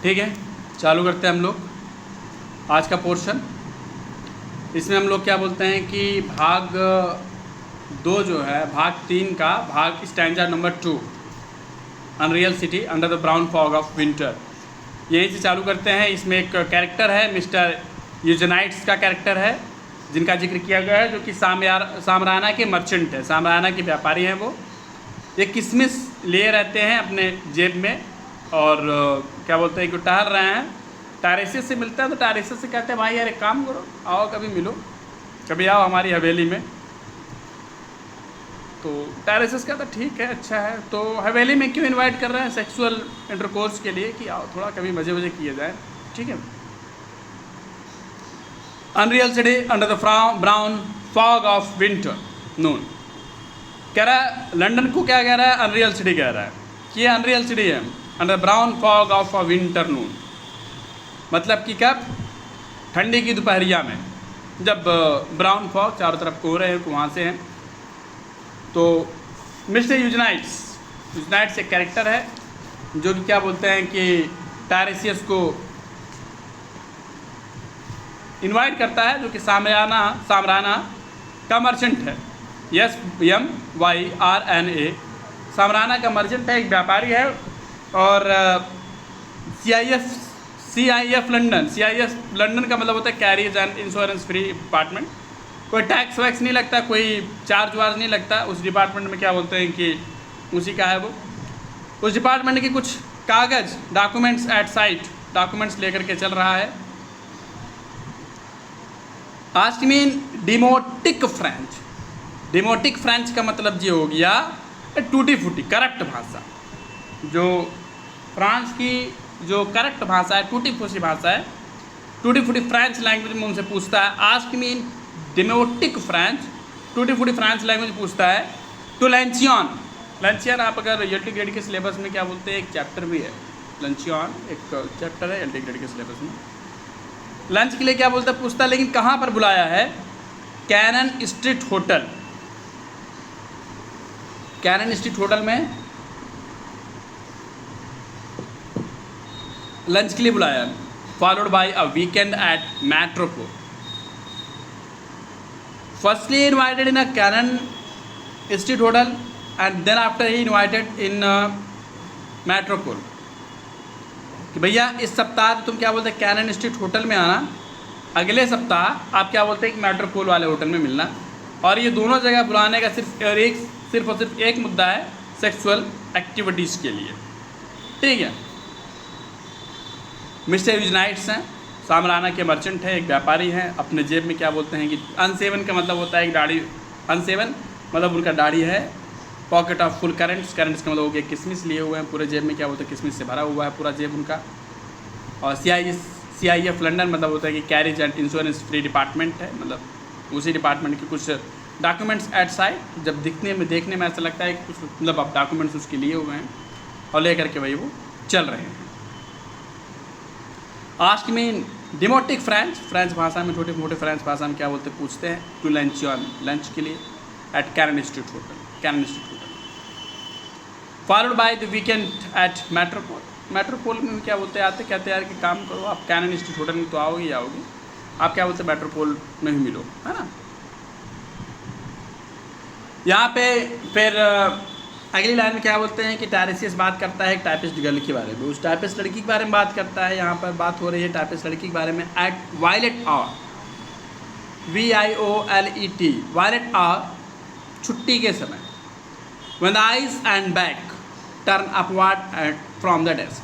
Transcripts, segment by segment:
ठीक है, चालू करते हैं हम लोग आज का पोर्शन। इसमें हम लोग क्या बोलते हैं कि भाग 2 जो है, भाग 3 का भाग stanza number 2 unreal city under the brown fog of winter, यहीं से चालू करते हैं। इसमें एक कैरेक्टर है मिस्टर यूजेनाइट्स का कैरेक्टर है, जिनका जिक्र किया गया है, जो कि सामराना के मर्चेंट है, सामराना के व्यापारी हैं। वो एक किसमिस लिए रहते हैं अपने जेब में और क्या बोलते हैं कि टहल रहे हैं। टारेसिस से मिलता है तो टारेसिस से कहते हैं भाई यार एक काम करो, आओ कभी मिलो, कभी आओ हमारी हवेली में। तो टारेसिस कहता ठीक है, अच्छा है, तो हवेली में क्यों इनवाइट कर रहे हैं? सेक्सुअल इंटरकोर्स के लिए, कि आओ थोड़ा कभी मज़े वजे किए जाए, ठीक है। Unreal city under the brown fog of winter noon कह रहा है, लंदन को क्या कह रहा है? अनरियल सिटी कह रहा है कि ये अनरियल सिटी है under brown fog of a winter noon. मतलब कि कब? ठंडी की दोपहरिया में, जब ब्राउन फॉग चारों तरफ कोहरे हैं, कुहासे हैं। तो मिस्टर यूजेनाइट्स एक कैरेक्टर है जो कि क्या बोलते हैं कि टारेसियस को इनवाइट करता है, जो कि सामराना का मर्चेंट है। SMYRNA सामराना का मर्चेंट है, एक व्यापारी है। और CIF लंदन का मतलब होता है carriage and insurance free department. कोई टैक्स वैक्स नहीं लगता, कोई चार्ज वार्ज नहीं लगता उस डिपार्टमेंट में। क्या बोलते हैं कि उसी का है वो। उस डिपार्टमेंट के कुछ कागज़, डॉक्यूमेंट्स एट साइट, डॉक्यूमेंट्स लेकर के चल रहा है। आस्क मीन डिमोटिक फ्रेंच का मतलब ये हो गया टूटी फूटी करप्ट भाषा। जो फ्रांस की जो करप्ट भाषा है, टूटी फूटी भाषा है, टूटी फूटी फ्रेंच लैंग्वेज में उनसे पूछता है। आस्क मीन डिमोटिक फ्रेंच, टूटी फूटी फ्रेंच लैंग्वेज पूछता है टू लंचियन। आप अगर एलटी ग्रेड के सिलेबस में क्या बोलते हैं, एक चैप्टर भी है लंचियन, एक चैप्टर है एलटी ग्रेड के सिलेबस में। लंच के लिए क्या बोलता है, पूछता है, लेकिन कहाँ पर बुलाया है? Cannon Street Hotel. Cannon Street Hotel में लंच के लिए बुलाया, followed by a weekend at Metropole. Firstly invited in a Cannon Street Hotel and then after he invited in Metropole. कि भैया इस सप्ताह तुम क्या बोलते हैं कैनन स्ट्रीट होटल में आना, अगले सप्ताह आप क्या बोलते हैं कि मेट्रोपोल वाले होटल में मिलना। और ये दोनों जगह बुलाने का सिर्फ और सिर्फ एक मुद्दा है, सेक्सुअल एक्टिविटीज़ के लिए, ठीक है। मिस्टर यूजेनाइट्स हैं, सामराना के मर्चेंट हैं, एक व्यापारी हैं। अपने जेब में क्या बोलते हैं कि अनसेवन का मतलब होता है एक दाढ़ी, अनसेवन मतलब उनका दाढ़ी है। पॉकेट ऑफ फुल करेंट्स का मतलब हो गया किसमिस लिए हुए हैं, पूरे जेब में क्या बोलते हैं किसमिस से भरा हुआ है पूरा जेब उनका। और CIF लंदन मतलब होता है कि carriage and insurance free department है, मतलब उसी डिपार्टमेंट के कुछ डॉक्यूमेंट्स एट साइट। जब देखने में ऐसा लगता है कि कुछ मतलब आप डॉक्यूमेंट्स उसके लिए हुए हैं और लेकर के वही वो चल रहे हैं। आस्क मीन डिमोटिक फ्रेंच भाषा में, छोटे मोटे फ्रेंच भाषा में क्या बोलते हैं, पूछते हैं टू लंच के लिए at Cannon Street Hotel. Followed by the weekend at Metropole में क्या बोलते हैं, आते कहते हैं यार कि काम करो आप कैनन स्ट्रीट होटल में तो आओगे, आप क्या बोलते हैं मेट्रोपोल में ही मिलो, है ना। यहाँ पे फिर अगली लाइन में क्या बोलते हैं कि टारेसियस बात करता है एक टाइपिस्ट गर्ल के बारे में। उस टाइपिस्ट लड़की के बारे में बात करता है। यहाँ पर बात हो रही है टाइपिस्ट लड़की के बारे में। At violet hour, VIOLET, violet hour, छुट्टी के समय। When the eyes and back turn upward from the desk,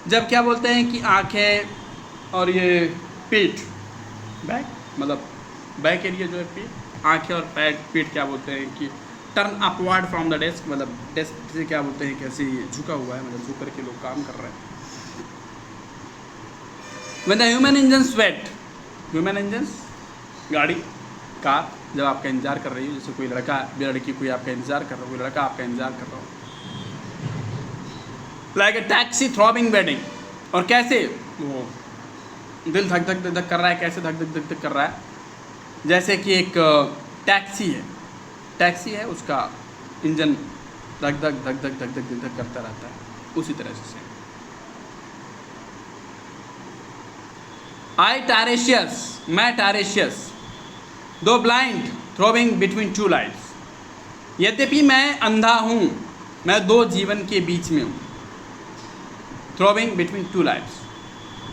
जब क्या बोलते हैं कि आंखें और ये पीठ, बैक मतलब बैक एरिया जो है पीठ, आंखें और पीठ क्या बोलते हैं कि turn upward from the desk, मतलब डेस्क से क्या बोलते हैं कैसे झुका हुआ है, मतलब झुक करके लोग काम कर रहे हैं। When the human engines sweat, human engines गाड़ी कार जब आपका इंतजार कर रही हो, जैसे कोई लड़की कोई आपका इंतजार कर रहा हो, कोई लड़का आपका इंतजार कर रहा हो, like a taxi throbbing wedding. और कैसे वो दिल धक धक धक कर रहा है, कैसे धक धक धक धक कर रहा है, जैसे कि एक टैक्सी है उसका इंजन धक धक धक धक धक धक धक धक करता रहता है, उसी तरह से। आई टारेशियस, मैं Tiresias, though blind throbbing between two lives, यद्यपि मैं अंधा हूँ, मैं दो जीवन के बीच में हूँ। थ्रोविंग बिटवीन टू लाइफ्स,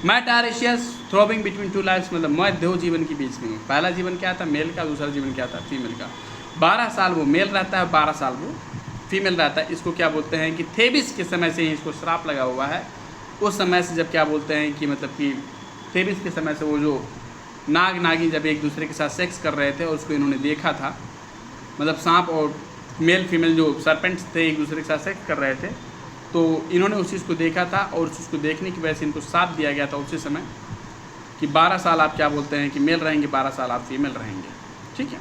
मैं टारेशियस थ्रोविंग बिटवीन टू लाइफ्स मतलब मैं दो जीवन के बीच में हूँ। पहला जीवन क्या था? मेल का। दूसरा जीवन क्या था? फीमेल का। 12 साल वो मेल रहता है, 12 साल वो फीमेल रहता है। इसको क्या बोलते हैं कि थेबिस के समय से ही इसको श्राप लगा हुआ है। उस समय से जब क्या बोलते हैं कि मतलब कि थेबिस के समय से वो जो नाग नागी जब एक दूसरे के साथ सेक्स कर रहे थे और उसको इन्होंने देखा था, मतलब सांप और मेल फीमेल जो सरपेंट्स थे एक दूसरे के साथ सेक्स कर रहे थे, तो इन्होंने उस चीज़ को देखा था और उस चीज़ को देखने की वजह से इनको साथ दिया गया था उसी समय कि 12 साल आप क्या बोलते हैं कि मेल रहेंगे, 12 साल आप फीमेल रहेंगे। ठीक है।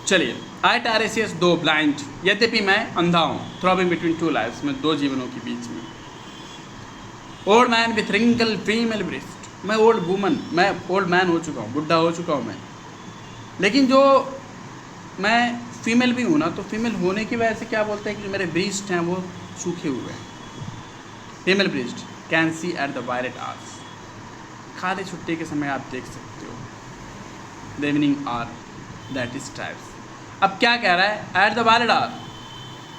चलिए, आई टारेशियस दो ब्लाइंड, यद्यपि मैं अंधा हूँ, थ्रोविंग बिटवीन टू लाइफ्स, मैं दो जीवनों के बीच में। Old man with wrinkle female breast, मैं ओल्ड वुमन, मैं ओल्ड मैन हो चुका हूँ, बुढ़ा हो चुका हूँ मैं, लेकिन जो मैं फीमेल भी हूँ ना, तो फीमेल होने की वजह से क्या बोलते हैं कि जो मेरे ब्रेस्ट हैं वो सूखे हुए हैं। Female breast can see at the violet hours, खाली छुट्टी के समय आप देख सकते हो। The evening are that is types. अब क्या कह रहा है? एट द वायलेट आवर,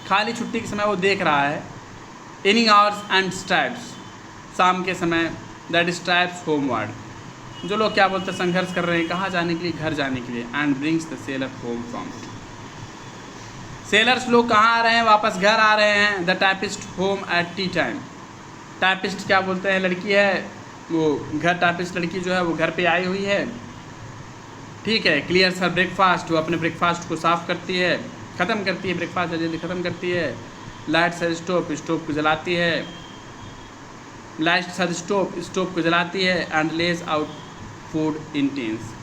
खाली छुट्टी के समय वो देख रहा है। इनिंग आवर्स एंड स्ट्राइप्स, शाम के समय, दैट इज टाइप्स होमवर्ड, जो लोग क्या बोलते हैं संघर्ष कर रहे हैं, कहाँ जाने के लिए? घर जाने के लिए। And brings the seller home from, sellers लोग कहाँ आ रहे हैं? वापस घर आ रहे हैं। The typist home at T time, typist क्या बोलते हैं लड़की है वो घर, टाइपिस्ट लड़की जो है वो घर पे आई हुई है। ठीक है। क्लियर्स हर ब्रेकफास्ट, वो अपने ब्रेकफास्ट को साफ़ करती है, ख़त्म करती है, ब्रेकफास्ट जल्दी ख़त्म करती है। लाइट्स हर स्टोव, स्टोव को जलाती है, लाइट्स हर स्टोव, स्टोव को जलाती है। And lays out food in tins,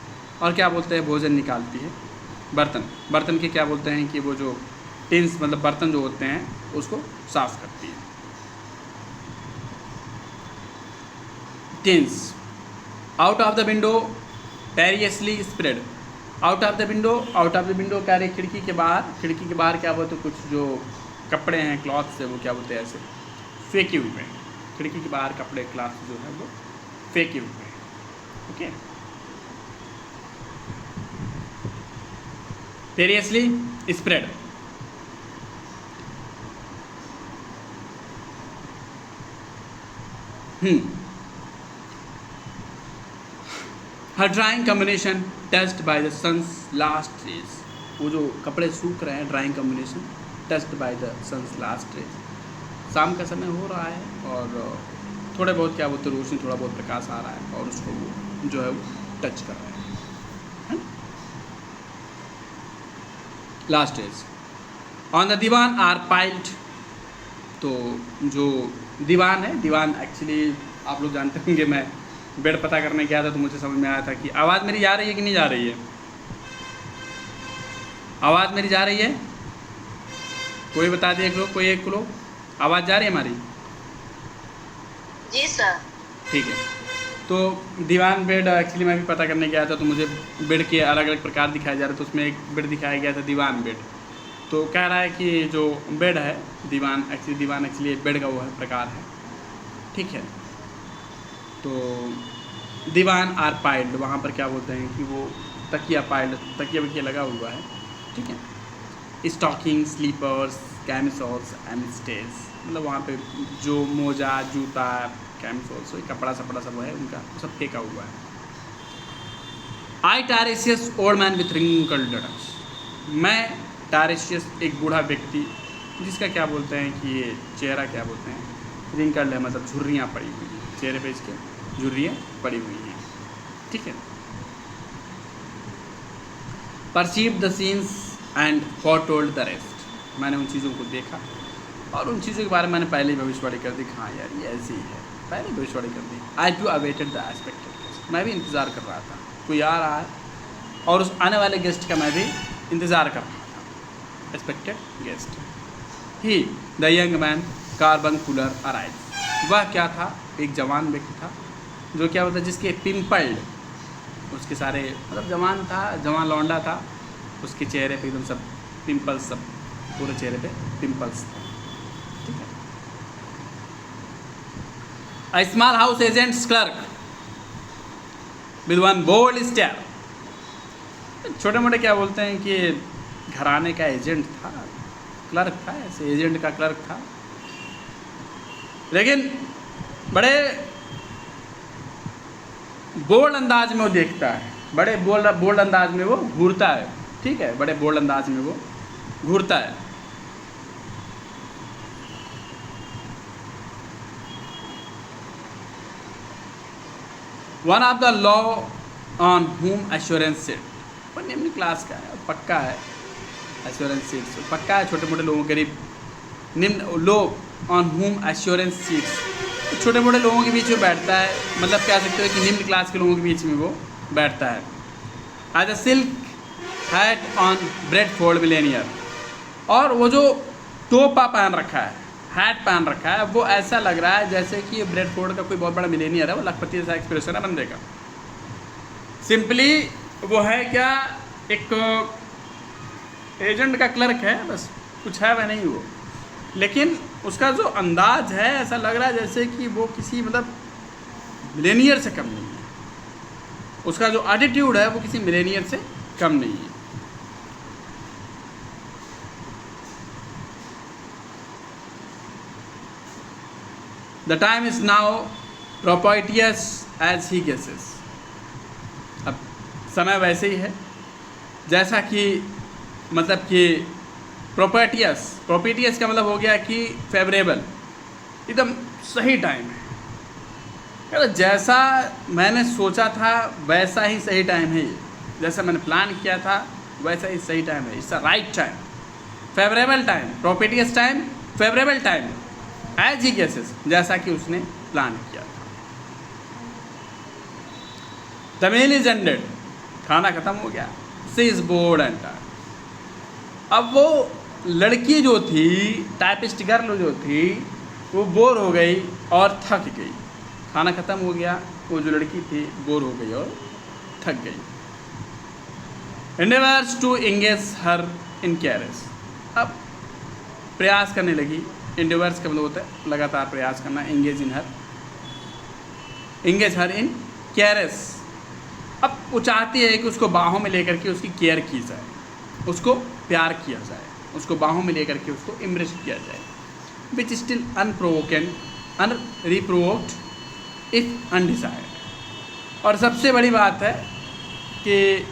और क्या बोलते हैं भोजन निकालती है। बर्तन, बर्तन के क्या बोलते हैं कि वो जो टिन्स मतलब बर्तन जो होते हैं उसको साफ़ करती है। Tins, out of the window perilously spread, out of the window, out of the window क्या रहे? खिड़की के बाहर, खिड़की के बाहर क्या बोलते हैं कुछ जो कपड़े हैं क्लॉथ से वो क्या बोलते हैं ऐसे फेंके हुए हैं। खिड़की के बाहर कपड़े क्लॉथ जो है वो फेंके हुए हैं। Okay. Perilously spread, her drying combination touched by the sun's last rays, वो जो कपड़े सूख रहे हैं, drying combination touched by the sun's last rays. शाम का समय हो रहा है और थोड़े बहुत क्या बोलते रोशनी, थोड़ा बहुत प्रकाश आ रहा है और उसको वो जो है वो टच कर रहे हैं। Last rays. On the divan are piled, तो जो दीवान है, दीवान एक्चुअली आप लोग जानते होंगे, मैं बेड पता करने गया था तो मुझे समझ में आया था कि आवाज़ मेरी जा रही है कि नहीं जा रही है? आवाज़ मेरी जा रही है? कोई बता दे एक लोग, कोई एक लोग, आवाज़ जा रही है हमारी? जी सर। ठीक है। तो दीवान बेड एक्चुअली मैं भी पता करने गया था तो मुझे बेड के अलग अलग प्रकार दिखाए जा रहे थे। तो उसमें एक बेड दिखाया गया था दीवान बेड। तो कह रहा है कि जो बेड है दीवान एक्चुअली बेड का वो है प्रकार है। ठीक है। तो दीवान आर पाइल्ड, वहाँ पर क्या बोलते हैं कि वो तकिया पाइल्ड, तकिया वकिया लगा हुआ है। ठीक है। स्टॉकिंग, स्लीपर्स, कैमिसोल्स एंड स्टेज, मतलब वहाँ पे जो मोजा, जूता, कैमिसोल्स, कपड़ा सपड़ा सब है उनका सब फेंका हुआ है। I Tiresias old man with wrinkled dugs, मैं टारेशियस एक बूढ़ा व्यक्ति जिसका क्या बोलते हैं कि ये चेहरा क्या बोलते हैं रिंकल्ड है, मतलब झुर्रियाँ पड़ी हुई हैं चेहरे पे, इसके झुर्रियाँ पड़ी हुई हैं। ठीक है। Perceive the scenes and foretold the rest, मैंने उन चीज़ों को देखा और उन चीज़ों के बारे में मैंने पहले ही भविष्यवाणी कर दी। हाँ यार ये ऐसे ही है, पहले भविष्यवाणी कर दी। I too awaited the expected guest, मैं भी इंतज़ार कर रहा था, कोई आ रहा है और उस आने वाले गेस्ट का मैं भी इंतज़ार कर रहा था। Expected guest he the young man carbon cooler arrive, वह क्या था? एक जवान व्यक्ति था जो क्या होता है जिसके पिम्पल्ड, उसके सारे मतलब जवान था, जवान लौंडा था, उसके चेहरे पे एकदम सब पिंपल्स, सब पूरे चेहरे पे पिंपल्स थे। A small house agent's clerk with one bold stare. छोटे मोटे क्या बोलते हैं कि घराने का एजेंट था, क्लर्क था, ऐसे एजेंट का क्लर्क था, लेकिन बड़े बोल्ड अंदाज में वो देखता है, बड़े बोल्ड अंदाज में वो घूरता है, ठीक है, बड़े बोल्ड अंदाज में वो घूरता है। One of the law on whom assurance sit, वो निम्न क्लास का है, पक्का है, एश्योरेंस सीट्स पक्का है, छोटे मोटे लोगों के करीब निम्न लो ऑन whom assurance सीट्स, तो छोटे मोटे लोगों के बीच में बैठता है, मतलब कह सकते हो कि निम्न क्लास के लोगों के बीच में वो बैठता है। As a silk hat on Bradford millionaire, और वो जो टोपा पहन रखा है, हैट पहन रखा है, वो ऐसा लग रहा है जैसे कि ब्रेडफोर्ड का कोई बहुत बड़ा मिलेनियर है, वो लखपति जैसा एक्सप्रेशन है बंदे का। सिंपली वो है क्या, एक एजेंट का क्लर्क है, बस कुछ है वह नहीं वो, लेकिन उसका जो अंदाज है ऐसा लग रहा है जैसे कि वो किसी मतलब मिलेनियर से कम नहीं है, उसका जो एटीट्यूड है वो किसी मिलेनियर से कम नहीं है। The time is now propitious as he guesses, अब समय वैसे ही है जैसा कि मतलब कि प्रोपेटियस का मतलब हो गया कि फेवरेबल, एकदम सही टाइम है, यार जैसा मैंने सोचा था वैसा ही सही टाइम है ये, जैसा मैंने प्लान किया था वैसा ही सही टाइम है, it's a right time, favourable time, propitious time, favourable time, as he guesses, जैसा कि उसने प्लान किया था। द मील इज एंडेड, खाना खत्म हो गया, सी इज बोर्ड एंड टायर्ड, अब वो लड़की जो थी, टाइपिस्ट गर्ल जो थी, वो बोर हो गई और थक गई, खाना ख़त्म हो गया, वो जो लड़की थी बोर हो गई और थक गई। Endeavours to engage her in caresses, अब प्रयास करने लगी, एंडेवर्स का मतलब होता है लगातार प्रयास करना, एंगेज हर इन कैरेज, अब वो चाहती है कि उसको बाहों में लेकर के उसकी केयर की जाए, उसको प्यार किया जाए, उसको बाहों में लेकर के उसको इम्प्रेस किया जाए, विच स्टिल अनरिप्रोवोक्ड इफ अनडिसाइड, और सबसे बड़ी बात है कि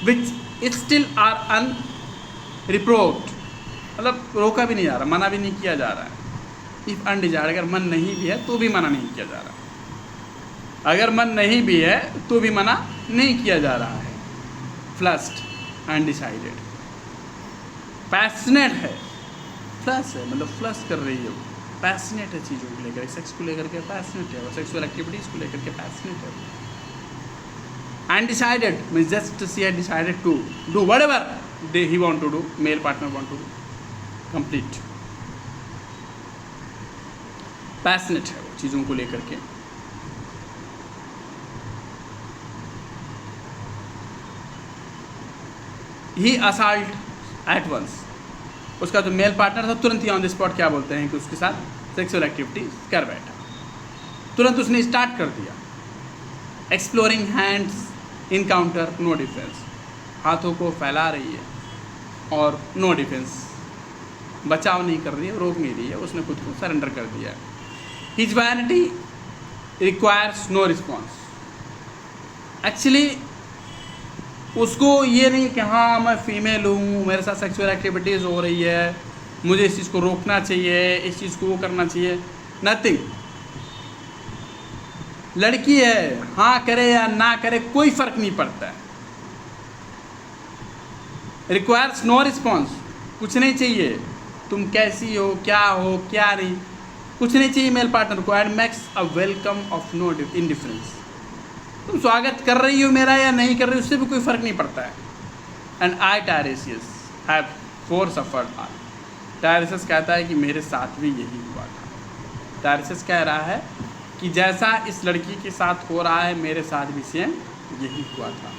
विच स्टिल आर अनरिप्रोवोक्ड, मतलब रोका भी नहीं जा रहा, मना भी नहीं किया जा रहा है, इफ अनडिसाइड, अगर मन नहीं भी है तो भी मना नहीं किया जा रहा, अगर मन नहीं भी है तो भी मना नहीं किया जा रहा है, फ्लस्ड, अनडिसाइडेड, पैशनेट है, फ्लस है मतलब फ्लस कर रही है वो, पैशनेट है चीज़ों को लेकर, सेक्स को लेकर के पैशनेट है, सेक्सुअल एक्टिविटीज़ को लेकर के पैशनेट है। Undecided means just she had decided to do whatever he want to do, male partner want to do, complete, passionate है वो चीज़ों को लेकर के। ही असॉल्ट एट वंस, उसका जो मेल पार्टनर था तुरंत ही ऑन द स्पॉट क्या बोलते हैं कि उसके साथ सेक्सुअल एक्टिविटी कर बैठा, तुरंत उसने स्टार्ट कर दिया। Exploring hands encounter no defence, हाथों को फैला रही है और नो डिफेंस, बचाव नहीं कर रही है, रोक नहीं रही है, उसने खुद को सरेंडर कर दिया। His vanity requires no response, actually उसको ये नहीं कि हाँ मैं फीमेल हूँ, मेरे साथ सेक्सुअल एक्टिविटीज़ हो रही है, मुझे इस चीज़ को रोकना चाहिए, इस चीज़ को वो करना चाहिए, नथिंग। लड़की है, हाँ करे या ना करे कोई फ़र्क नहीं पड़ता है। रिक्वायर्स नो रिस्पॉन्स, कुछ नहीं चाहिए, तुम कैसी हो, क्या नहीं, कुछ नहीं चाहिए मेल पार्टनर को। And makes a welcome of no indifference, तुम स्वागत कर रही हो मेरा या नहीं कर रही हो उससे भी कोई फ़र्क नहीं पड़ता है। And I Tiresias have foresuffered all, Tiresias कहता है कि मेरे साथ भी यही हुआ था। टायरेसियस कह रहा है कि जैसा इस लड़की के साथ हो रहा है मेरे साथ भी सेम यही हुआ था,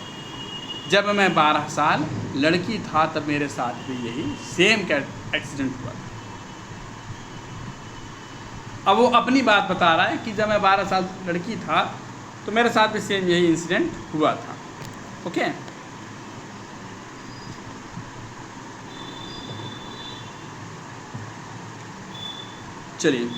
जब मैं 12 साल लड़की था तब मेरे साथ भी यही सेम एक्सीडेंट हुआ था। अब वो अपनी बात बता रहा है कि जब मैं 12 साल लड़की था तो मेरे साथ भी सेम यही इंसिडेंट हुआ था। ओके, चलिए।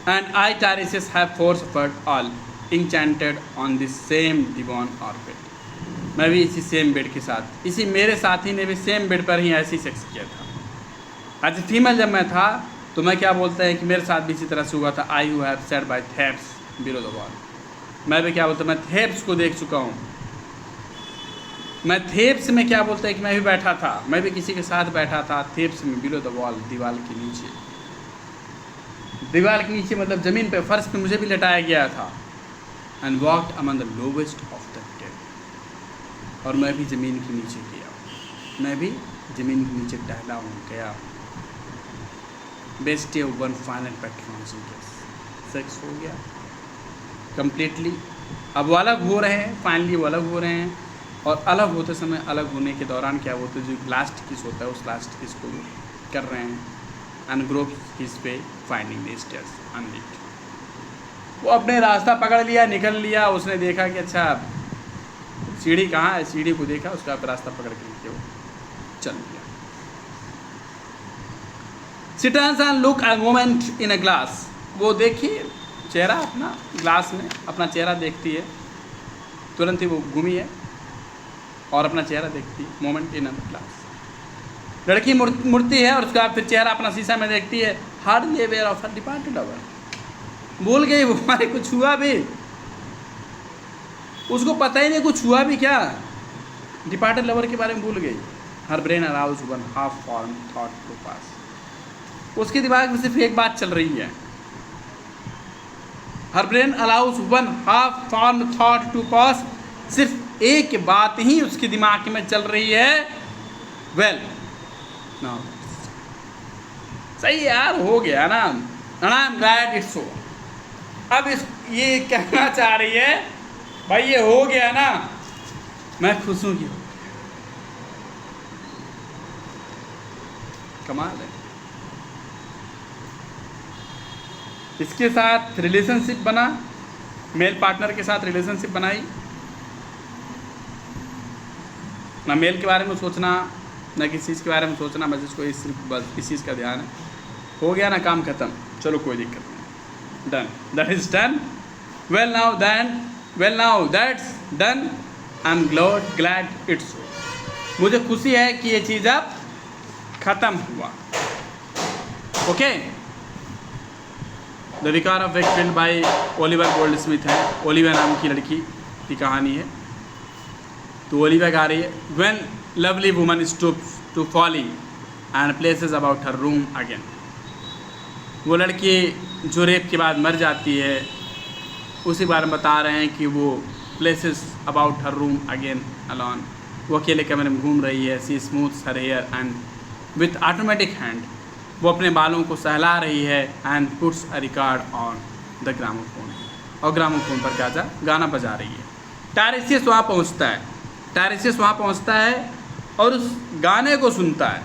And I, Tiresias, have four suffered all, enchanted on the same divan or bed. मैं भी इसी सेम बेड के साथ, इसी मेरे साथी ने भी सेम बेड पर ही ऐसी सेक्स किया था। एज ए फीमेल जब मैं था तो मैं क्या बोलता है कि मेरे साथ भी इसी तरह से हुआ था। I who have sat by Thebes below the wall, मैं भी क्या बोलता, मैं थेप्स को देख चुका हूँ। मैं थेप्स में क्या बोलता है कि मैं भी बैठा था, मैं भी किसी के साथ बैठा था थेप्स में, बिलो द वॉल, दीवार के नीचे। दीवार के नीचे मतलब ज़मीन पे, फर्श पे मुझे भी लटाया गया था। And walked among the lowest of the dead, और मैं भी ज़मीन के नीचे गया, मैं भी ज़मीन के नीचे टहला हूँ, गया। Best one final Patreon sex हो गया कंप्लीटली। अब वो अलग हो रहे हैं, फाइनली वो अलग हो रहे हैं, और अलग होते समय, अलग होने के दौरान क्या होता है, जो लास्ट किस होता है उस लास्ट किस को कर रहे हैं। And grope his way finding the stairs unlit, वो अपने रास्ता पकड़ लिया, निकल लिया। उसने देखा कि अच्छा सीढ़ी कहाँ है, सीढ़ी को देखा, उसका रास्ता पकड़ के नीचे वो चल गया। She turns and look a moment in a glass, वो देखिए चेहरा अपना ग्लास में, अपना चेहरा देखती है, तुरंत ही वो घूमी है और अपना चेहरा देखती है। मोमेंट इन अ ग्लास, लड़की मुड़ती है और उसके बाद फिर चेहरा अपना शीशा में देखती है। Hardly aware of her departed lover, भूल गई वो हमारे कुछ हुआ भी, उसको पता ही नहीं कुछ हुआ भी क्या, डिपार्टेड लवर के बारे में भूल गई। Her brain allows one half formed thought to pass, उसके दिमाग में सिर्फ एक बात चल रही है। Her brain allows one half formed thought to pass, सिर्फ एक बात ही उसके दिमाग में चल रही है। वेल नाउ, सही यार, हो गया ना, and I am glad it's so. अब इस ये कहना चाह रही है भाई ये हो गया ना, मैं खुश हूँ कि कमाल है। इसके साथ रिलेशनशिप बना, मेल पार्टनर के साथ रिलेशनशिप बनाई ना, मेल के बारे में सोचना ना किसी चीज़ के बारे में सोचना, बस इसको बस इस चीज़ का ध्यान है। हो गया ना, काम खत्म, चलो कोई दिक्कत नहीं, done, that is done. Well now that's done, I am glad it's, मुझे खुशी है कि ये चीज़ अब ख़त्म हुआ। Okay, the Vicar of Wakefield by Oliver Goldsmith है, ओलिवर नाम की लड़की की कहानी है। तो ओलिवर गा रही है, when lovely woman stoops to falling and places about her room again, वो लड़की जो रेप के बाद मर जाती है, उसी बारे में बता रहे हैं कि वो places about her room again alone, वो अकेले कमरे में घूम रही है। She smooths her hair and with automatic hand, वो अपने बालों को सहला रही है। And puts a record on the gramophone, और ग्रामोफोन पर गाना बजा रही है। टायरेसियस वहाँ पहुँचता है और उस गाने को सुनता है।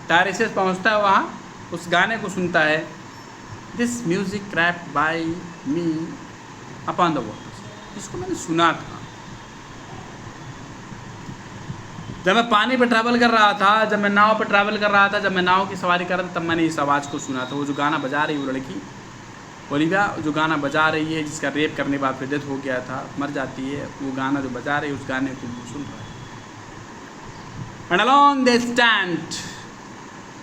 टायरेसियस पहुँचता है वहाँ, उस गाने को सुनता है। This music crept by me upon the waters, इसको मैंने सुना था जब मैं पानी पे ट्रैवल कर रहा था, जब मैं नाव पे ट्रैवल कर रहा था, जब मैं नाव की सवारी कर रहा था, तब मैंने इस आवाज़ को सुना था। वो जो गाना बजा रही है वो लड़की ओलिविया, जो गाना बजा रही है, जिसका रेप करने के बाद फिर डेथ हो गया था, मर जाती है, वो गाना जो बजा रही है उस गाने को सुन रहा है। And along they stand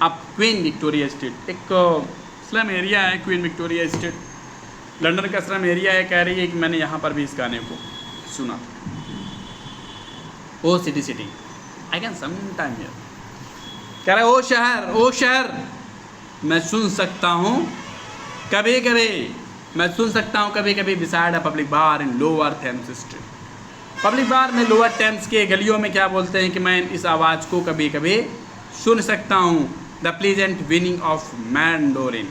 up queen Victoria street, एक स्लम एरिया है क्वीन विक्टोरिया स्ट्रीट, लंदन का स्लम एरिया है। कह रही है कि मैंने यहाँ पर भी इस गाने को सुना। O city I can sometime hear, कह रहा है ओ शहर मैं सुन सकता हूँ कभी कभी, मैं सुन सकता हूँ कभी कभी beside a public bar in Lower Thames Street. Public bar में लोअर थेम्स के गलियों में क्या बोलते हैं कि मैं इस आवाज़ को कभी कभी सुन सकता हूँ। The pleasant winning of mandolin,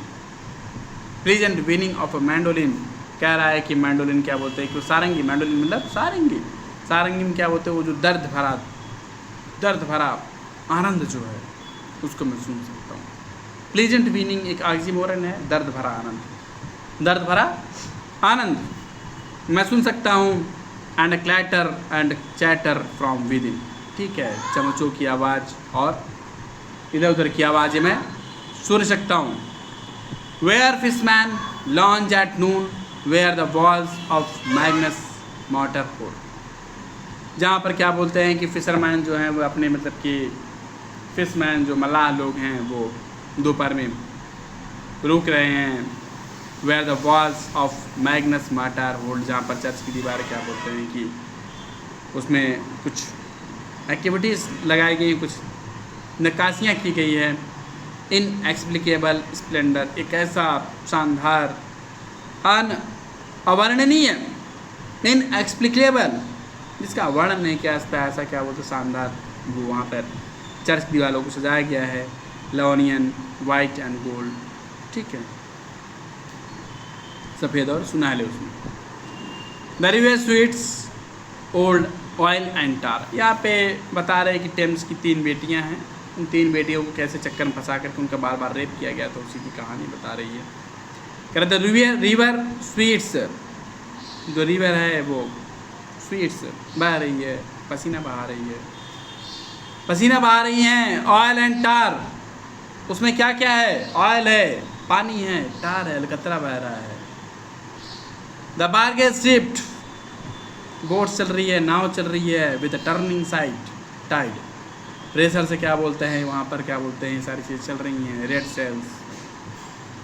pleasant winning of mandolin, कह रहा है कि मैंडोलिन क्या बोलते हैं कि सारंगी, मैंडोलिन मतलब सारंगी, सारंगी में क्या बोलते हैं वो जो दर्द भरा आनंद जो है उसको मैं सुन सकता हूँ। प्लीजेंट मीनिंग एक ऑक्सीमोरन है, दर्द भरा आनंद, दर्द भरा आनंद मैं सुन सकता हूँ। And clatter and chatter from with in, ठीक है, चमचों की आवाज़ और इधर उधर की आवाज़ें मैं सुन सकता हूँ। Where fishmen lounge at noon where the walls of Magnus Martyr hold, जहाँ पर क्या बोलते हैं कि फिशरमैन जो हैं वो अपने मतलब कि फिशमैन जो मल्लाह लोग हैं वो दोपहर में रुक रहे हैं। Where the walls of Magnus water hold, जहाँ पर चर्च की दीवार क्या बोलते हैं कि उसमें कुछ एक्टिविटीज़ लगाई गई, कुछ नक्काशियाँ की गई है। इन एक्सप्लिकेबल स्प्लेंडर, एक ऐसा शानदार अवर्णनीय, इन एक्सप्लिकेबल जिसका वर्णन नहीं किया, इस पर ऐसा क्या बोलते शानदार, वो वहाँ पर चर्च दीवारों को सजाया गया है, लॉनियन वाइट एंड गोल्ड, ठीक है, सफ़ेद और सुनहले उसमें। The river sweats old oil and tar, यहाँ पे बता रहे हैं कि टेम्स की 3 बेटियाँ हैं, उन 3 बेटियों को कैसे चक्कर में फंसा करके उनका बार बार रेप किया गया, तो उसी की कहानी बता रही है। कह रहे थे रिवर स्वीट्स, जो रिवर है वो स्वीट्स बह रही है, पसीना बहा रही है, पसीना बहा रही हैं। ऑयल एंड टार, उसमें क्या क्या है, ऑयल है, पानी है, टार है, कतरा बह रहा है। द बार्गेज शिफ्ट, बोट चल रही है, नाव चल रही है, with turning side tide, pressure से क्या बोलते हैं वहाँ पर क्या बोलते हैं, सारी चीज़ चल रही हैं। रेड सेल्स,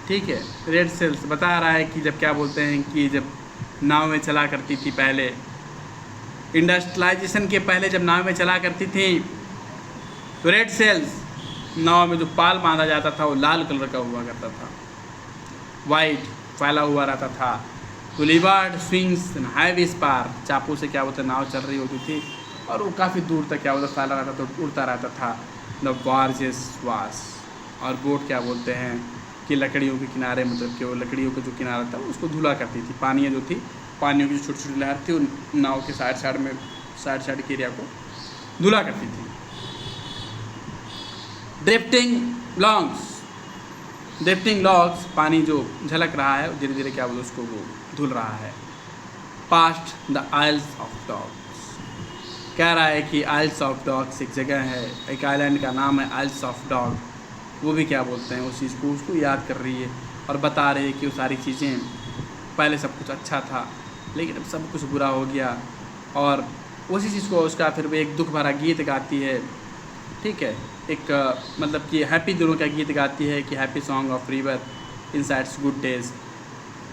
ठीक है, रेड सेल्स बता रहा है कि जब क्या बोलते हैं कि जब नाव में चला करती थी पहले, इंडस्ट्रियलाइजेशन के पहले जब नाव में चला करती थी, तो रेड सेल्स, नाव में जो पाल बांधा जाता था वो लाल कलर का हुआ करता था, वाइट फैला हुआ रहता था। तो लिबार्ड स्विंग्स हाईवे स्पार, चापू से क्या बोलते नाव चल रही होती थी और वो काफ़ी दूर तक क्या बोलता फैला रहता था, उड़ता रहता था। द बार्जेस वास, और बोट क्या बोलते हैं कि लकड़ियों के किनारे, मतलब कि वो लकड़ियों का जो किनारा था उसको धुला करती थी, पानियाँ जो थी, पानियों की जो छोटी छोटी लहर थी उन नाव के साइड के एरिया को धुला करती थी। ड्रिफ्टिंग लॉन्ग्स, ड्रिफ्टिंग लॉन्ग्स, पानी जो झलक रहा है धीरे धीरे क्या बोलते उसको वो धुल रहा है। Past the isles of dogs, कह रहा है कि आइल्स ऑफ डॉग्स एक जगह है, एक आइलैंड का नाम है आइल्स ऑफ डॉग, वो भी क्या बोलते हैं उस चीज़ को उसको याद कर रही है और बता रही है कि वो सारी चीज़ें पहले सब कुछ अच्छा था लेकिन अब सब कुछ बुरा हो गया। और उसी चीज़ को उसका फिर वो एक दुख भरा गीत गाती है, ठीक है, एक मतलब कि हैप्पी दिनों का गीत गाती है कि happy song of river insides good days,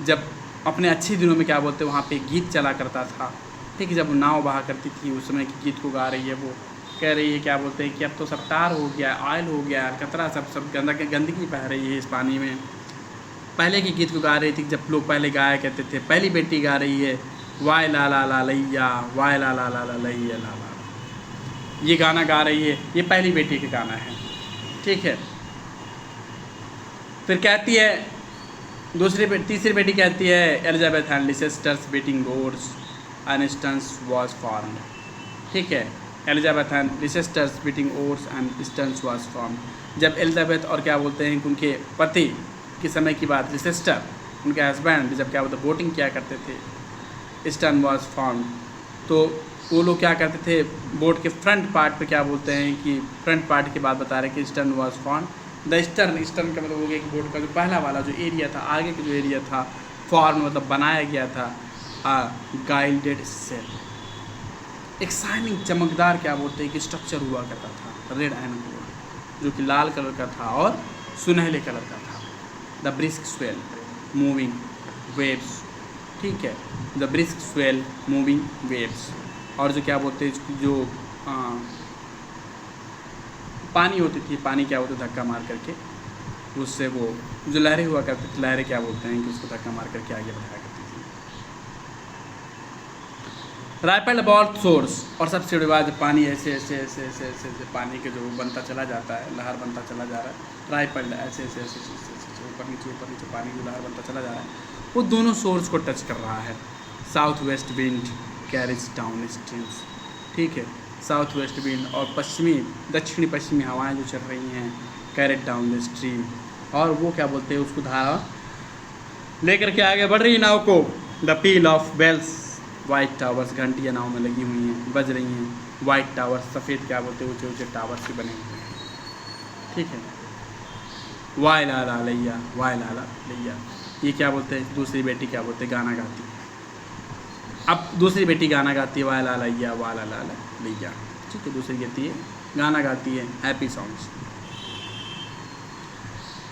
जब अपने अच्छे दिनों में क्या बोलते हैं वहाँ पे गीत चला करता था, ठीक है, जब नाव बहा करती थी उस समय के गीत को गा रही है। वो कह रही है क्या बोलते हैं कि अब तो सब टार हो गया, ऑयल हो गया, कतरा सब गंदगी बह रही है इस पानी में। पहले के गीत को गा रही थी जब लोग पहले गाया करते थे। पहली बेटी गा रही है वाय ला ला ला लैया, वाय ला ला ला ला लैया ला ला, ये गाना गा रही है, ये पहली बेटी का गाना है, ठीक है। फिर कहती है तीसरी बेटी कहती है Elizabeth and Leicester's beating oars an instance was formed, ठीक है, Elizabeth and Leicester's beating oars and instance was formed. जब एलिजाबेथ और क्या बोलते हैं उनके पति के समय की बात, लिसेस्टर उनके हस्बैंड जब क्या बोलते बोटिंग किया करते थे, स्टर्न वॉज फॉर्म्ड, तो वो लोग क्या करते थे बोट के फ्रंट पार्ट पे क्या बोलते हैं कि फ्रंट पार्ट की बात बता रहे हैं कि stern was formed. The stern का मतलब हो गया कि बोट का जो पहला वाला जो एरिया था, आगे का जो एरिया था, फॉर्म मतलब बनाया गया था गाइल्डेड सेल, एक शाइनिंग चमकदार क्या बोलते हैं कि स्ट्रक्चर हुआ करता था, रेड एंड गोल्ड, जो कि लाल कलर का था और सुनहले कलर का था। The brisk swell moving waves, ठीक है, the brisk swell moving waves, और जो क्या बोलते हैं जो पानी होती थी, पानी क्या बोलते धक्का मार करके उससे वो जो लहरें हुआ करती थी, लहरें क्या बोलते हैं कि उसको धक्का मार करके आगे बढ़ाया करती थी। राइपल अबाउट सोर्स, और सबसे बड़ी बात पानी ऐसे ऐसे ऐसे ऐसे ऐसे ऐसे पानी के जो बनता चला जाता है, लहर बनता चला जा रहा है, राइपल ऐसे ऐसे ऐसे ऊपर नीचे पानी की लहर बनता चला जा रहा है, वो दोनों सोर्स को टच कर रहा है। South west wind carriage down streams, ठीक है, साउथ वेस्ट विंड और दक्षिणी पश्चिमी हवाएं जो चल रही हैं, कैरेट डाउन द स्ट्रीम, और वो क्या बोलते हैं उसको धारा लेकर के आगे बढ़ रही है नाव को। The peal of bells, white towers, घंटियाँ नाव में लगी हुई हैं, बज रही हैं। वाइट टावर्स, सफ़ेद क्या बोलते हैं, ऊँचे ऊँचे टावर्स से बने हुए हैं, ठीक है। वाई लाला लैया, वाई लाला लैया, ये क्या बोलते हैं, दूसरी बेटी क्या बोलते हैं, गाना गाती है। अब दूसरी बेटी गाना गाती है, वाई लाला लैया, वाला लाला लैया, ठीक है। दूसरी कहती है, गाना गाती है, हैप्पी सॉन्ग्स।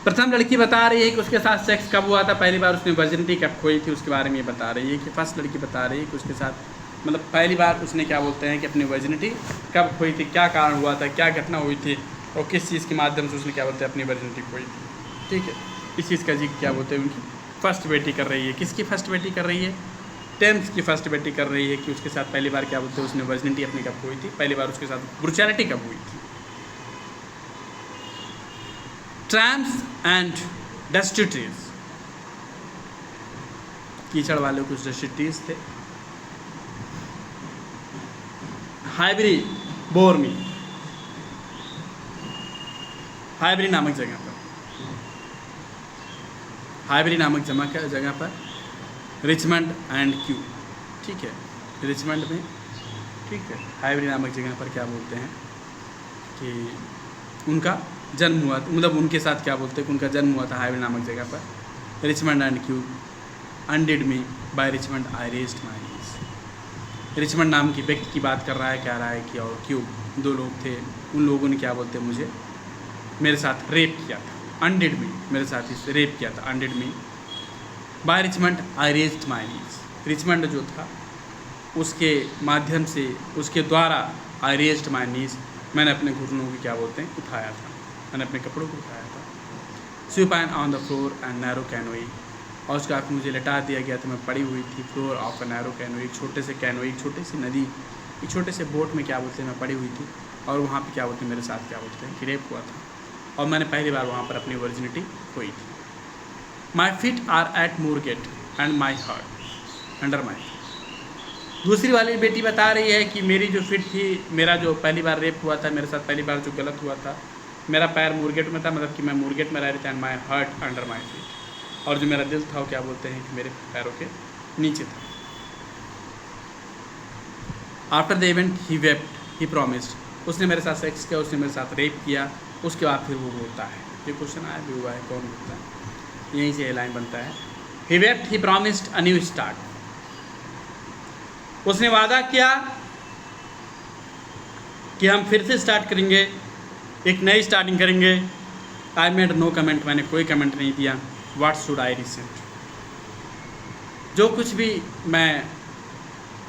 प्रथम लड़की बता रही है कि उसके साथ सेक्स कब हुआ था, पहली बार उसने वर्जिनिटी कब खोई थी, उसके बारे में ये बता रही है कि फर्स्ट लड़की बता रही है कि उसके साथ मतलब पहली बार उसने क्या बोलते हैं कि अपनी वर्जिनिटी कब खोई थी, क्या कारण हुआ था, क्या घटना हुई थी, और किस चीज़ के माध्यम से उसने क्या बोलते हैं अपनी वर्जिनिटी खोई थी, ठीक है। इस चीज़ का जिक्र क्या बोलते हैं उनकी फर्स्ट बेटी कर रही है। किसकी फर्स्ट बेटी कर रही है, टेम्स की फर्स्ट बेटी कर रही है कि उसके साथ पहली बार क्या बोलते हैं उसने वर्जिनिटी अपनी कब खोई थी, पहली बार उसके साथ ब्रूचैलिटी कब हुई थी। ट्रैम्प्स एंड डस्टी ट्रीज, कीचड़ वाले कुछ डस्टी ट्रीज थे। हाइब्री बोर्मी, हाइब्री नामक जगह पर, हाइब्री नामक जगह पर रिचमंड एंड क्यू, ठीक है, रिचमंड में, ठीक है। हाइब्री नामक जगह पर क्या बोलते हैं कि उनका जन्म हुआ, मतलब उनके साथ क्या बोलते हैं कि उनका जन्म हुआ था हाइब्री नामक जगह पर। Richmond and Kew undid me by Richmond I raised my knees. Richmond नाम की व्यक्ति की बात कर रहा है, कह रहा है कि और क्यू दो लोग थे, उन लोगों ने क्या बोलते हैं मुझे मेरे साथ रेप किया था। अनडिड मी, मेरे साथ ही रेप किया था, undid me by Richmond I raised my knees. Richmond जो था उसके माध्यम से, उसके द्वारा आई रेज्ड माय नीज, मैंने अपने घुटनों को क्या बोलते हैं उठाया था, मैंने अपने कपड़ों को उठाया था। Supine on the floor and narrow canoe, और उसका मुझे लटा दिया गया था, मैं पड़ी हुई थी floor of a narrow canoe, एक छोटे से कैनोई, एक छोटी सी नदी, एक छोटे से बोट में क्या बोलते हैं मैं पड़ी हुई थी, और वहाँ पे क्या बोलते हैं मेरे साथ क्या बोलते हैं कि रेप हुआ था, और मैंने पहली बार वहाँ पर अपनी वर्जिनिटी खोई थी। My feet are at Moorgate and my heart under my. दूसरी वाली बेटी बता रही है कि मेरी जो फिट थी, मेरा जो पहली बार रेप हुआ था, मेरे साथ पहली बार जो गलत हुआ था, मेरा पैर मोरगेट में था, मतलब कि मैं मोरगेट में रह रही थी, and my heart under my feet, और जो मेरा दिल था वो क्या बोलते हैं कि मेरे पैरों के नीचे था। After the event he wept, he promised, उसने मेरे साथ सेक्स किया, उसने मेरे साथ रेप किया, उसके बाद फिर वो रोता है। ये क्वेश्चन आया भी हुआ है, कौन रोता है, यहीं से लाइन बनता है। He wept, he promised a new start, उसने वादा किया कि हम फिर से स्टार्ट करेंगे, एक नई स्टार्टिंग करेंगे। आई मेड नो कमेंट, मैंने कोई कमेंट नहीं दिया। व्हाट शुड आई रिसेंट, जो कुछ भी मैं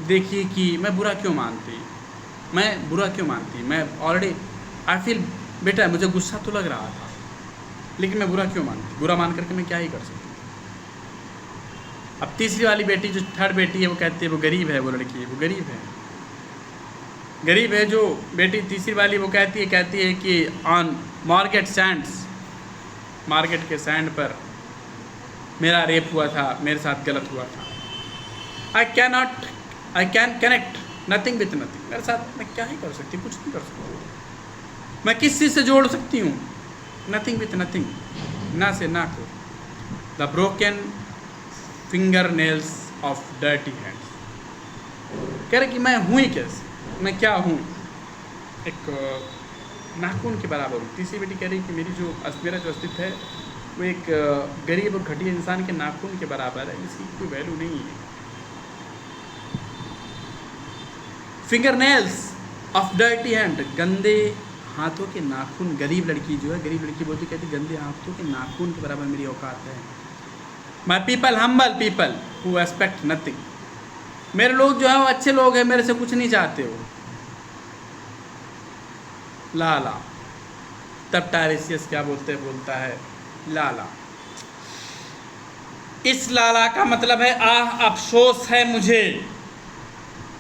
देखिए कि मैं बुरा क्यों मानती, मैं बुरा क्यों मानती, मैं ऑलरेडी आई फील, बेटा मुझे गुस्सा तो लग रहा था, लेकिन मैं बुरा क्यों मानती, बुरा मान करके मैं क्या ही कर सकती। अब तीसरी वाली बेटी जो थर्ड बेटी है वो कहती है वो गरीब है, वो लड़की है वो गरीब है, गरीब है। जो बेटी तीसरी वाली वो कहती है कि ऑन मार्केट सैंड्स, मार्केट के सैंड पर मेरा रेप हुआ था, मेरे साथ गलत हुआ था। I can connect nothing with nothing, मेरे साथ मैं क्या ही कर सकती, कुछ नहीं कर सकती। मैं किस चीज़ से जोड़ सकती हूँ, नथिंग विथ नथिंग, ना से ना को। The broken finger nails of dirty hands, कह रहे कि मैं हूँ ही कैसे, मैं क्या हूँ, एक नाखून के बराबर हूँ। तीसरी बेटी कह रही कि मेरा जो अस्तित्व है वो एक गरीब और घटिया इंसान के नाखून के बराबर है, इसकी कोई वैल्यू नहीं है। Finger nails of dirty hand, गंदे हाथों के नाखून। गरीब लड़की जो है, गरीब लड़की बोलती कहती गंदे हाथों के नाखून के बराबर मेरी औकात है। My people humble people who expect nothing, मेरे लोग जो है वो अच्छे लोग हैं, मेरे से कुछ नहीं चाहते हो। लाला, तब टायरेसियस क्या बोलता है लाला। इस लाला का मतलब है आह अफसोस है मुझे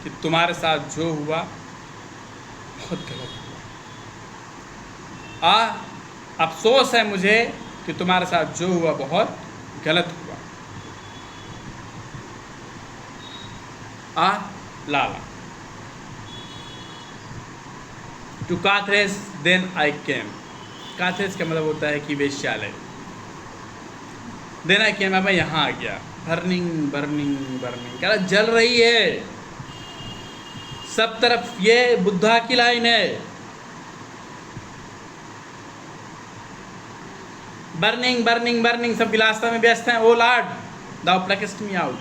कि तुम्हारे साथ जो हुआ बहुत गलत हुआ। आह अफसोस है मुझे कि तुम्हारे साथ जो हुआ बहुत गलत हुआ। आह लाला। टू काथरेस देन आई केम। काथरेस का मतलब होता है कि वेश्यालय। देन आई केम, मैं यहाँ आ गया। बर्निंग बर्निंग बर्निंग, कह रहा जल रही है सब तरफ। ये बुद्धा की लाइन है। बर्निंग बर्निंग बर्निंग, सब विलासता में व्यस्त हैं। ओ लॉर्ड दाउ प्लकस्ट मी आउट।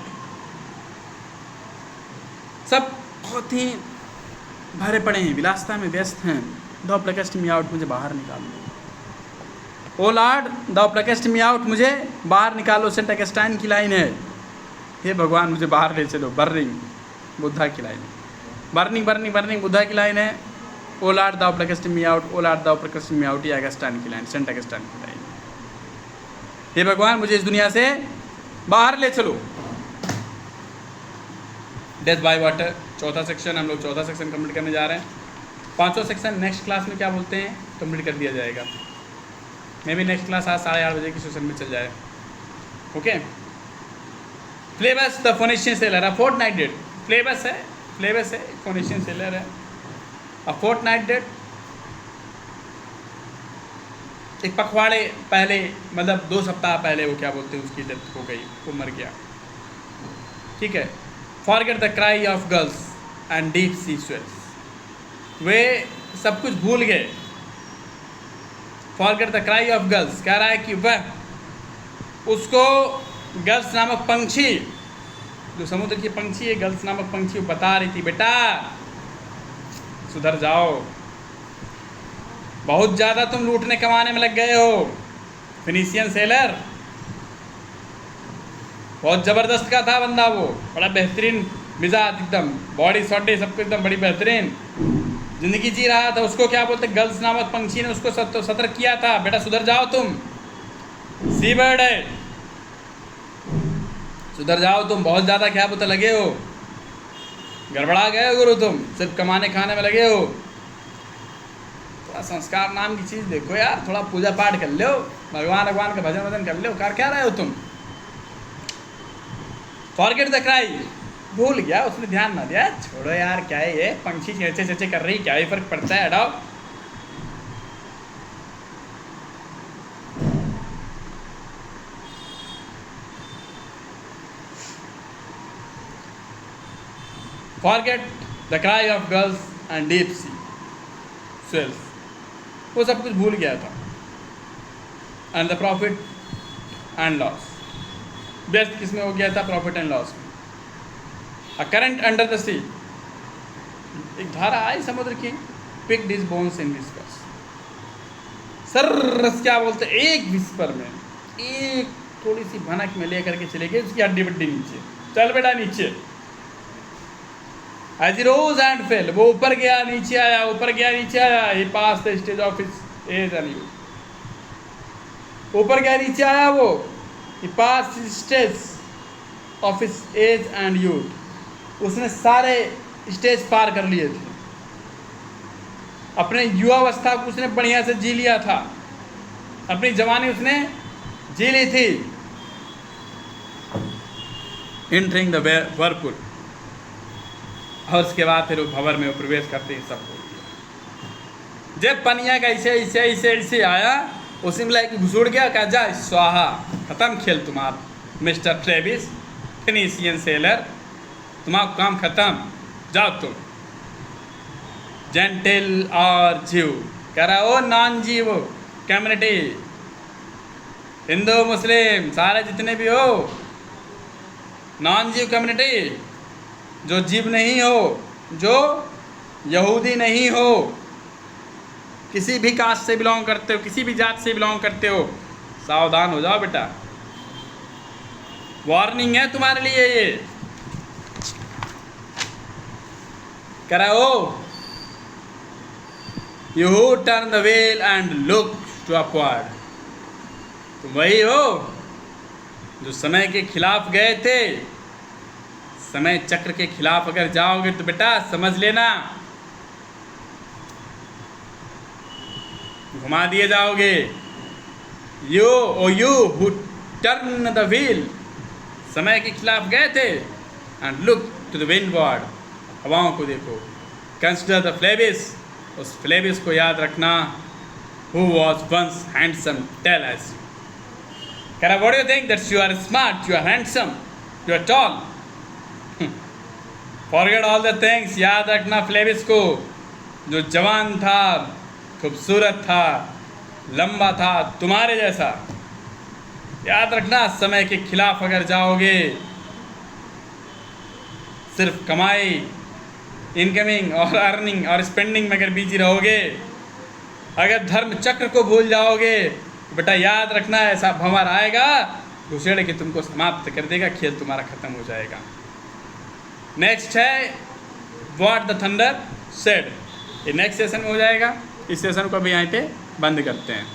सब बहुत ही भरे पड़े हैं, विलासता में व्यस्त हैं। दाउ प्लकस्ट मी आउट, मुझे बाहर निकालो। ओ लॉर्ड दाउ प्लकस्ट मी आउट, मुझे बाहर निकालो। सेंट अगस्टाइन की लाइन है, हे भगवान मुझे बाहर ले चलो। बर्निंग बुद्धा की लाइन है। बर्निंग बर्निंग बर्निंग बुद्धा की लाइन है। ओ लॉर्ड दाउ प्लकस्ट मी आउट, ओ लॉर्ड दाउ प्लकस्ट मी आउट, ये अगस्टाइन की लाइन, सेंट अगस्टाइन की लाइन। हे भगवान मुझे इस दुनिया से बाहर ले चलो। डेथ बाय वाटर, चौथा सेक्शन, हम लोग चौथा सेक्शन कंप्लीट करने जा रहे हैं। पांचवा सेक्शन नेक्स्ट क्लास में क्या बोलते हैं कंप्लीट कर दिया जाएगा। मे भी नेक्स्ट क्लास आज 8:30 बजे की सेशन में चल जाए। Okay. Phlebas the Phoenician sailor, a fortnight dead. Phlebas है फोनिशियन सेलर है। अ फोर्टनाइट डेट, एक पखवाड़े पहले, मतलब 2 सप्ताह पहले वो क्या बोलते हैं उसकी डेथ हो गई, वो मर गया। ठीक है। Forget the cry of gulls and deep sea swells, वे सब कुछ भूल गए। Forget the cry of gulls, कह रहा है कि वह उसको गर्ल्स नामक पंछी, जो समुद्र की पंछी है, गर्ल्स नामक पंछी, वो बता रही थी बेटा सुधर जाओ, बहुत ज़्यादा तुम लूटने कमाने में लग गए हो। फिनिशियन सेलर बहुत ज़बरदस्त का था बंदा, वो बड़ा बेहतरीन मिजाज, एकदम बॉडी सॉडी सब कुछ एकदम बड़ी बेहतरीन ज़िंदगी जी रहा था। उसको क्या बोलते, गर्ल्स नामक पंछी ने उसको सतर्क किया था, बेटा सुधर जाओ तुम, सी बर्ड है, सुधर जाओ तुम, बहुत ज़्यादा क्या बोलते लगे हो, गड़बड़ा गए हो गुरु, तुम सिर्फ कमाने खाने में लगे हो। थोड़ा संस्कार नाम की चीज़ देखो यार, थोड़ा पूजा पाठ कर लो, भगवान का भजन वजन कर लो, कर क्या रहे हो तुम। फॉरगेट द क्राई, भूल गया, उसने ध्यान ना दिया, छोड़ो यार क्या है ये, पंछी चेचे चेचे कर रही, क्या ही फर्क पड़ता है, हटाओ। Forget the cry of gulls and deep sea swells, वो सब कुछ भूल गया था। And the profit and loss, व्यस्त किसमें हो गया था, प्रॉफिट एंड लॉस में। A current under the sea, एक धारा आई समुद्र की, picked his bones in whispers, सर्रस क्या बोलते, एक विस्पर में, एक थोड़ी सी भनक में लेकर के चले गए उसकी हड्डी बड्डी नीचे, चल बेटा नीचे। As he rose and fell, वो ऊपर गया नीचे आया, ऊपर गया नीचे आया, he pass the stage of his age and youth, ऊपर गया नीचे आया वो, he pass stage of his age and youth, उसने सारे स्टेज पार कर लिए थे, अपने युवावस्था को उसने बढ़िया से जी लिया था, अपनी जवानी उसने जी ली थी। एंटरिंग द वर्लपूल, और उसके बाद फिर वो भंवर में प्रवेश करते ही सब हो गया। जब पनिया का ऐसे ऐसे ऐसे ऐसे आया, उसी में लाइक घुसुड़ गया, कहा जा स्वाहा, खत्म खेल तुम्हारा, मिस्टर ट्रेविस फिनिशियन सेलर, तुम्हारा काम खत्म, जाओ तुम। जेंटिल और जीव, कह रहा ओ नॉन जीव कम्युनिटी, हिंदू मुस्लिम सारे जितने भी हो, नॉन जीव कम्युनिटी, जो जीव नहीं हो, जो यहूदी नहीं हो, किसी भी कास्ट से बिलोंग करते हो, किसी भी जात से बिलोंग करते हो, सावधान हो जाओ बेटा, वार्निंग है तुम्हारे लिए ये। कह रहा हो you turn the well and look to upward, तुम वही हो जो समय के खिलाफ गए थे, समय चक्र के खिलाफ अगर जाओगे तो बेटा समझ लेना घुमा दिए जाओगे। You who turn the wheel, समय के खिलाफ गए थे, and look to the windward, हवाओं को देखो। कंसिडर द फ्लेविस, उस फ्लेविस को याद रखना, who was once handsome, tell us. Kara, what do you think? That you are smart, you are handsome, you are tall. Forget all the things. याद रखना फ्लेविस को, जो जवान था, खूबसूरत था, लंबा था, तुम्हारे जैसा। याद रखना, समय के खिलाफ अगर जाओगे, सिर्फ कमाई, इनकमिंग और अर्निंग और स्पेंडिंग में अगर बिजी रहोगे, अगर धर्म चक्र को भूल जाओगे, बेटा याद रखना ऐसा भंवर आएगा घुसेड़ के तुमको समाप्त कर देगा, खेल तुम्हारा खत्म हो जाएगा। नेक्स्ट है व्हाट द थंडर सेड, ये नेक्स्ट सेशन में हो जाएगा। इस सेशन को अभी यहाँ पे बंद करते हैं।